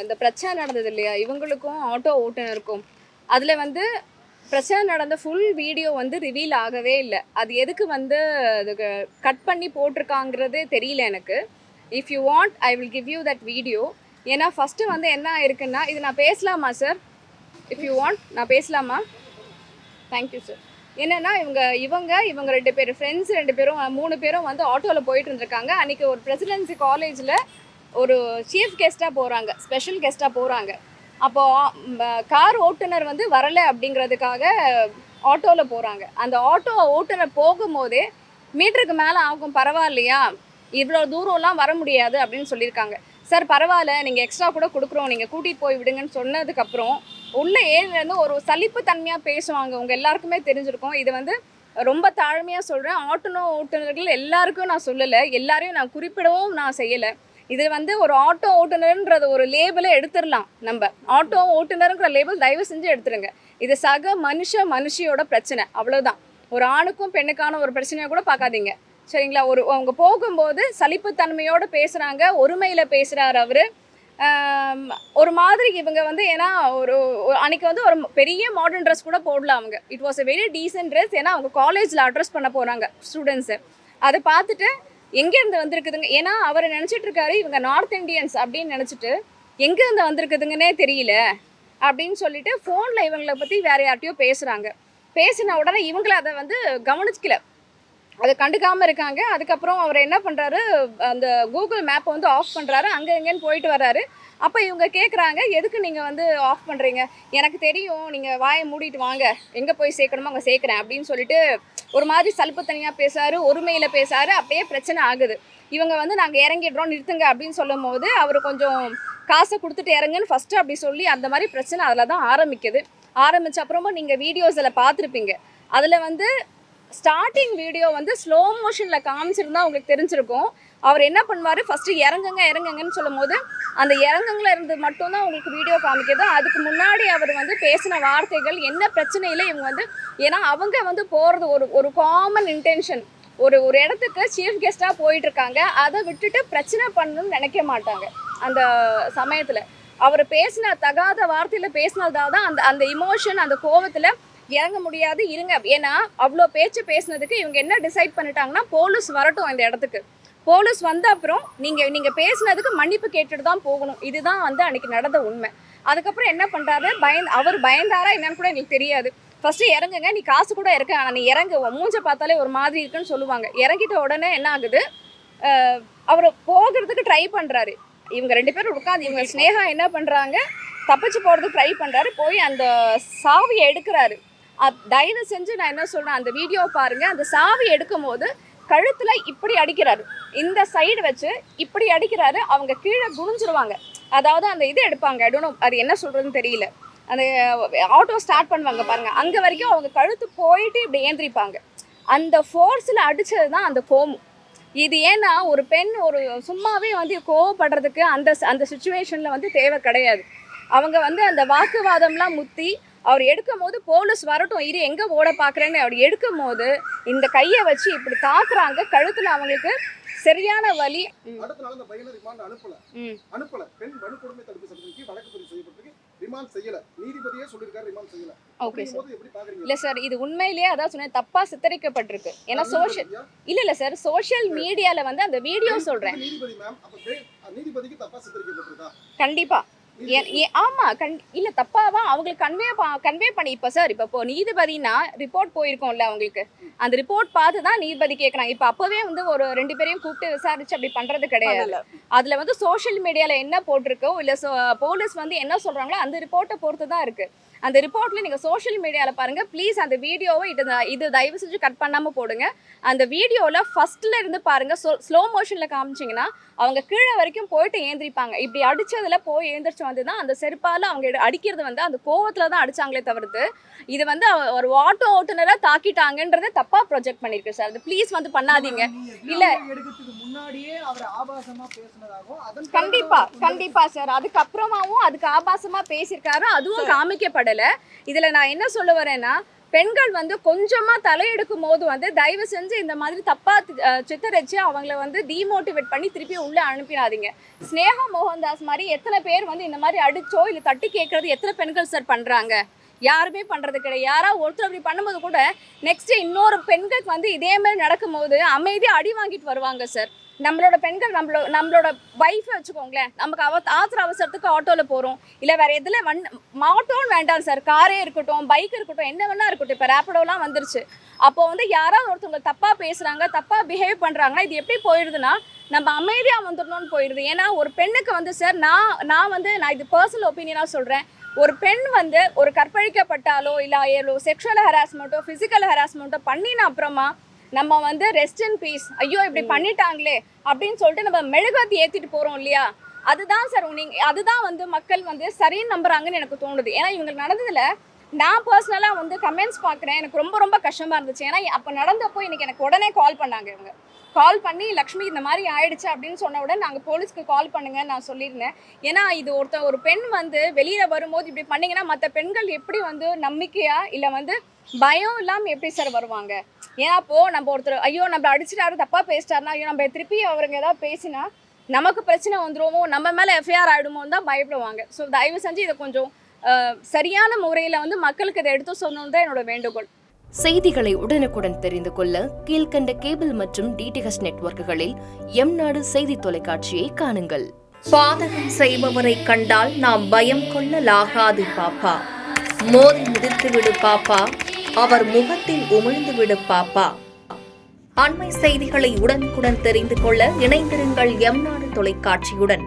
இந்த பிரச்சனை நடந்தது இல்லையா இவங்களுக்கும் ஆட்டோ ஓட்டுநருக்கும், அதில் வந்து பிரச்சனை நடந்த ஃபுல் வீடியோ வந்து ரிவீல் ஆகவே இல்லை. அது எதுக்கு வந்து அதுக்கு கட் பண்ணி போட்டிருக்காங்கிறதே தெரியல எனக்கு. If you want I will give you that video. ஏன்னா ஃபஸ்ட்டு வந்து என்ன ஆயிருக்குன்னா, இது நான் பேசலாமா சார்? இஃப் யூ வாண்ட் நான் பேசலாமா? Thank you sir. என்னென்னா இவங்க 2 பேர் ஃப்ரெண்ட்ஸ் 2 பேரும் 3 பேரும் வந்து ஆட்டோவில் போயிட்டு இருந்திருக்காங்க. அன்றைக்கி ஒரு பிரசிடென்சி காலேஜில் ஒரு சீஃப் கெஸ்ட்டாக போகிறாங்க, ஸ்பெஷல் கெஸ்ட்டாக போகிறாங்க. அப்போது கார் ஓட்டுநர் வந்து வரலை அப்படிங்கிறதுக்காக ஆட்டோவில் போகிறாங்க. அந்த ஆட்டோ ஓட்டுநர் போகும்போதே மீட்டருக்கு மேலே ஆகும், பரவாயில்லையா, இவ்வளோ தூரம்லாம் வர முடியாது அப்படின்னு சொல்லியிருக்காங்க. சார் பரவாயில்ல, நீங்கள் எக்ஸ்ட்ரா கூட கொடுக்குறோம், நீங்கள் கூட்டிகிட்டு போய் விடுங்கன்னு சொன்னதுக்கப்புறம் உள்ள ஏறிலேருந்து ஒரு சலிப்பு தன்மையாக பேசுவாங்க. உங்கள் எல்லாருக்குமே தெரிஞ்சிருக்கும். இது வந்து ரொம்ப தாழ்மையாக சொல்கிறேன். ஓட்டுநர்கள் எல்லாருக்கும் நான் சொல்லலை, எல்லாரையும் நான் குறிப்பிடவும் நான் செய்யலை. இது வந்து ஒரு ஆட்டோ ஓட்டுநர்ன்றது ஒரு லேபிளை எடுத்துடலாம். நம்ம ஆட்டோ ஓட்டுநருங்கிற லேபிள் தயவு செஞ்சு எடுத்துருங்க. இது சக மனுஷியோட பிரச்சனை, அவ்வளோதான். ஒரு ஆணுக்கும் பெண்ணுக்கான ஒரு பிரச்சனையை கூட பார்க்காதீங்க, சரிங்களா? அவங்க போகும்போது சலிப்புத்தன்மையோடு பேசுகிறாங்க, ஒருமையில் பேசுகிறார் அவர். ஒரு மாதிரி இவங்க வந்து, ஏன்னா அன்றைக்கி வந்து ஒரு பெரிய மாடர்ன் ட்ரெஸ் கூட போடலாம் அவங்க. It was a very decent dress. ஏன்னா அவங்க காலேஜில் அட்ரஸ் பண்ண போகிறாங்க ஸ்டூடெண்ட்ஸு. அதை பார்த்துட்டு எங்கேருந்து வந்திருக்குதுங்க, ஏன்னா அவர் நினச்சிட்டு இருக்காரு இவங்க நார்த் இண்டியன்ஸ் அப்படின்னு நினச்சிட்டு எங்கேருந்து வந்திருக்குதுங்கன்னே தெரியல அப்படின்னு சொல்லிட்டு ஃபோனில் இவங்களை பற்றி வேறு யார்ட்டையோ பேசுகிறாங்க. பேசின உடனே இவங்களை அதை வந்து கவனிக்கல, அதை கண்டுக்காமல் இருக்காங்க. அதுக்கப்புறம் அவர் என்ன பண்ணுறாரு, அந்த கூகுள் மேப்பை வந்து ஆஃப் பண்ணுறாரு, அங்கே எங்கேன்னு போயிட்டு வர்றாரு. அப்போ இவங்க கேட்குறாங்க, எதுக்கு நீங்கள் வந்து ஆஃப் பண்ணுறீங்க? எனக்கு தெரியும், நீங்கள் வாயை மூடிட்டு வாங்க, எங்கே போய் சேர்க்கணுமோ அங்கே சேர்க்குறேன் அப்படின்னு சொல்லிட்டு ஒரு மாதிரி சலுப்புத்தனியாக பேசுகிறாரு, ஒருமையில் பேசுகிறாரு. அப்படியே பிரச்சனை ஆகுது. இவங்க வந்து நாங்கள் இறங்கிடுறோம், நிறுத்துங்க அப்படின்னு சொல்லும் போது அவர் கொஞ்சம் காசை கொடுத்துட்டு இறங்குன்னு ஃபஸ்ட்டு அப்படி சொல்லி அந்த மாதிரி பிரச்சனை அதில் தான் ஆரம்பிக்குது. ஆரம்பித்த அப்புறமா நீங்கள் வீடியோஸில் பார்த்துருப்பீங்க. அதில் வந்து ஸ்டார்டிங் வீடியோ வந்து ஸ்லோ மோஷனில் காமிச்சிருந்தா உங்களுக்கு தெரிஞ்சிருக்கும். அவர் என்ன பண்ணுவார், ஃபஸ்ட்டு இறங்குங்கன்னு சொல்லும் போது அந்த இறங்குங்கள இருந்து மட்டும்தான் உங்களுக்கு வீடியோ காமிக்கிறது. அதுக்கு முன்னாடி அவர் வந்து பேசின வார்த்தைகள் என்ன பிரச்சனையில் இவங்க வந்து, ஏன்னா அவங்க வந்து போகிறது ஒரு காமன் இன்டென்ஷன். ஒரு இடத்துக்கு சீஃப் கெஸ்ட்டாக போயிட்டுருக்காங்க, அதை விட்டுட்டு பிரச்சனை பண்ணணும்னு நினைக்க மாட்டாங்க. அந்த சமயத்தில் அவர் பேசின தகாத வார்த்தையில் பேசினதாக தான் அந்த இமோஷன், அந்த கோபத்தில் இறங்க முடியாது இருங்க. ஏன்னா அவ்வளோ பேச்சு பேசினதுக்கு இவங்க என்ன டிசைட் பண்ணிட்டாங்கன்னா, போலீஸ் வரட்டும் இந்த இடத்துக்கு, போலீஸ் வந்த அப்புறம் நீங்கள் பேசினதுக்கு மன்னிப்பு கேட்டுட்டு தான் போகணும். இதுதான் வந்து அன்றைக்கி நடந்த உண்மை. அதுக்கப்புறம் என்ன பண்ணுறாரு, அவர் பயந்தாரா என்னன்னு கூட எங்களுக்கு தெரியாது. ஃபஸ்ட்டு இறங்குங்க, நீ காசு கூட இறக்க, ஆனால் நீ இறங்கு, மூஞ்சை பார்த்தாலே ஒரு மாதிரி இருக்குன்னு சொல்லுவாங்க. இறங்கிட்ட உடனே என்ன ஆகுது, அவர் போகிறதுக்கு ட்ரை பண்ணுறாரு. இவங்க 2 பேரும் உட்காந்து, இவங்க ஸ்னேகா என்ன பண்ணுறாங்க, தப்பிச்சு போகிறதுக்கு ட்ரை பண்ணுறாரு. போய் அந்த சாவியை எடுக்கிறாரு. தயவு செஞ்சு நான் என்ன சொல்கிறேன், அந்த வீடியோ பாருங்கள். அந்த சாவி எடுக்கும் போது கழுத்தில் இப்படி அடிக்கிறாரு, இந்த சைடு வச்சு இப்படி அடிக்கிறாரு. அவங்க கீழே குனிஞ்சிருவாங்க. அதாவது அந்த இது எடுப்பாங்க, அது என்ன சொல்கிறதுன்னு தெரியல, அந்த ஆட்டோ ஸ்டார்ட் பண்ணுவாங்க பாருங்கள், அங்கே வரைக்கும் அவங்க கழுத்து போயிட்டு இப்படி ஏந்திரிப்பாங்க. அந்த ஃபோர்ஸில் அடித்தது தான் அந்த கோவம். இது ஏன்னா ஒரு பெண் ஒரு சும்மாவே வந்து கோவப்படுறதுக்கு அந்த சுச்சுவேஷனில் வந்து தேவை கிடையாது. அவங்க வந்து அந்த வாக்குவாதம்லாம் முத்தி அவர் எடுக்கும் போது போலீஸ் வரட்டும் இரு எங்கே ஓட பார்க்குறேன்னு அவர் எடுக்கும் போது இந்த கையை வச்சு இப்படி தாக்குறாங்க. கழுத்தில் அவங்களுக்கு சரியான வலி. அடுத்த நாள் அந்த பையனை ரிமாண்ட் அனுப்பல. பெண் வன்கொடுமை தடுப்பு சட்டத்திற்கு வழக்கு பதிவு செய்யப்பட்டிருக்கு. ரிமாண்ட் செய்யல, நீதிபதியே சொல்லியிருக்காரு ரிமாண்ட் செய்யல. Okay sir. இல்லை சார், இது உண்மையிலேயே அதான் சொன்னேன், தப்பாக சித்தரிக்கப்பட்டிருக்கு. ஏன்னா இல்லை சார், சோஷியல் மீடியாவில் வந்து அந்த வீடியோ சொல்கிறேன். நீதிபதி மேம், அப்போ நீதிபதிக்கு தப்பாக சித்தரிக்கப்பட்டிருக்கா? கண்டிப்பாக. ஆமாம், இல்லை தப்பாவா அவங்களுக்கு கன்வே பண்ணி. இப்போ சார், இப்போ நீதிபதினா ரிப்போர்ட் போயிருக்கோம்ல அவங்களுக்கு, அந்த ரிப்போர்ட் பார்த்து தான் நீதிபதி கேட்குறாங்க. இப்போ அப்போவே வந்து ஒரு 2 பேரையும் கூப்பிட்டு விசாரிச்சு அப்படி பண்ணுறது கிடையாது. அதில் வந்து சோஷியல் மீடியாவில் என்ன போட்டிருக்கோ இல்லை போலீஸ் வந்து என்ன சொல்கிறாங்களோ அந்த ரிப்போர்ட்டை பொறுத்து தான் இருக்குது. அந்த ரிப்போர்ட்டில் நீங்கள் சோஷியல் மீடியாவில் பாருங்கள் ப்ளீஸ். அந்த வீடியோவை இது தயவு செஞ்சு கட் பண்ணாமல் போடுங்க. அந்த வீடியோவில் ஃபஸ்ட்டில் இருந்து பாருங்கள், ஸ்லோ மோஷனில் காமிச்சிங்கன்னா அவங்க கீழே வரைக்கும் போயிட்டு ஏந்திரிப்பாங்க. இப்படி அடித்ததில் போய் ஏந்திரிச்சு வந்து தான் அந்த செருப்பால் அவங்க அடிக்கிறது வந்து அந்த கோவத்தில் தான் அடித்தாங்களே தவிர்த்து இது வந்து ஒரு ஆட்டோ ஓட்டுநராக தாக்கிட்டாங்கன்றதை தப்பாக ப்ரொஜெக்ட் பண்ணியிருக்கு சார். அது ப்ளீஸ் வந்து பண்ணாதீங்க. இல்லை கண்டிப்பாக சார், அதுக்கப்புறமாவும் அதுக்கு ஆபாசமாக பேசியிருக்காரு, அதுவும் காமிக்கப்படலை. இதில் நான் என்ன சொல்ல வரேன்னா, பெண்கள் வந்து கொஞ்சமா தலையெடுக்கும் போது வந்து தயவு செஞ்சு இந்த மாதிரி தப்பா சித்தரிச்சு அவங்கள வந்து டிமோட்டிவேட் பண்ணி திருப்பி உள்ள அனுப்பிடாதீங்க. ஸ்னேகா மோகன்தாஸ் மாதிரி எத்தனை பேர் வந்து இந்த மாதிரி அடிச்சோ இல்லை தட்டி கேட்கறது எத்தனை பெண்கள் சார் பண்றாங்க? யாருமே பண்றது கிடையாது. யாராவது ஒருத்தர் அப்படி பண்ணும்போது கூட நெக்ஸ்ட் இன்னொரு பெண்களுக்கு வந்து இதே மாதிரி நடக்கும்போது அமைதியாக அடி வாங்கிட்டு வருவாங்க சார். நம்மளோட பெண்கள் நம்மளோட வைஃபை வச்சுக்கோங்களேன், நமக்கு ஆத்திர அவசரத்துக்கு ஆட்டோவில் போகிறோம், இல்லை வேற எதில் ஆட்டோன்னு வேண்டாம் சார், காரே இருக்கட்டும், பைக் இருக்கட்டும், என்ன வேணா இருக்கட்டும், இப்போ ரேப்பிடோலாம் வந்துருச்சு. அப்போ வந்து யாராவது ஒருத்தவங்க தப்பாக பேசுகிறாங்க, தப்பாக பிஹேவ் பண்ணுறாங்கன்னா இது எப்படி போயிடுதுன்னா நம்ம அமைதியாக வந்துடணும்னு போயிடுது. ஏன்னா ஒரு பெண்ணுக்கு வந்து சார் நான் இது பர்சனல் ஒப்பீனியனாக சொல்கிறேன், ஒரு பெண் வந்து ஒரு கற்பழிக்கப்பட்டாலோ இல்லை செக்ஷுவல் ஹராஸ்மெண்ட்டோ ஃபிசிக்கல் ஹராஸ்மெண்ட்டோ பண்ணின அப்புறமா நம்ம வந்து ரெஸ்ட் இன் பீஸ், ஐயோ இப்படி பண்ணிட்டாங்களே அப்படின்னு சொல்லிட்டு நம்ம மெழுகுவர்த்தி ஏற்றிட்டு போகிறோம் இல்லையா? அதுதான் சார் அதுதான் வந்து மக்கள் வந்து சரின்னு நம்புறாங்கன்னு எனக்கு தோணுது. ஏன்னா இவங்களுக்கு நடந்ததில் நான் பர்சனலாக வந்து கமெண்ட்ஸ் பார்க்குறேன், எனக்கு ரொம்ப ரொம்ப கஷ்டமாக இருந்துச்சு. ஏன்னா அப்போ நடந்தப்போ எனக்கு உடனே கால் பண்ணாங்க. இவங்க கால் பண்ணி லக்ஷ்மி இந்த மாதிரி ஆயிடுச்சு அப்படின்னு சொன்ன உடனே நாங்கள் போலீஸ்க்கு கால் பண்ணுங்கன்னு நான் சொல்லியிருந்தேன். ஏன்னா இது ஒரு பெண் வந்து வெளியில் வரும்போது இப்படி பண்ணிங்கன்னா மற்ற பெண்கள் எப்படி வந்து நம்பிக்கையா இல்லை வந்து பயம் இல்லாமல் எப்படி சார் வருவாங்க? ஏன்னா அப்போது நம்ம ஒருத்தர் ஐயோ நம்ம அடிச்சிட்டாரு தப்பாக பேசிட்டாருன்னா ஐயோ நம்ம திருப்பி அவருங்க ஏதாவது பேசினா நமக்கு பிரச்சனை வந்துருமோ, நம்ம மேலே எஃப்ஐஆர் ஆகிடுமோன்னு தான் பயப்படுவாங்க. ஸோ தயவு செஞ்சு இதை கொஞ்சம் சரியான முறையில் வந்து மக்களுக்கு இதை எடுத்து சொல்லணும்னு தான் என்னோட வேண்டுகோள். செய்திகளை உடனுக்குடன் தெரிந்து கொள்ள கீழ்கண்ட கேபிள் மற்றும் டிடிஹெச் நெட்வொர்க்குகளில் எம்நாடு செய்தி தொலைக்காட்சியை காணுங்கள். பாதகம் செய்பவரை கண்டால் நாம் பயம் கொள்ளலாகாது பாப்பா, மோதி முடித்துவிடு பாப்பா, அவர் முகத்தில் உமிழ்ந்துவிடு பாப்பா. அண்மை செய்திகளை உடனுக்குடன் தெரிந்து கொள்ள இணைந்திருங்கள் எம்நாடு தொலைக்காட்சியுடன்.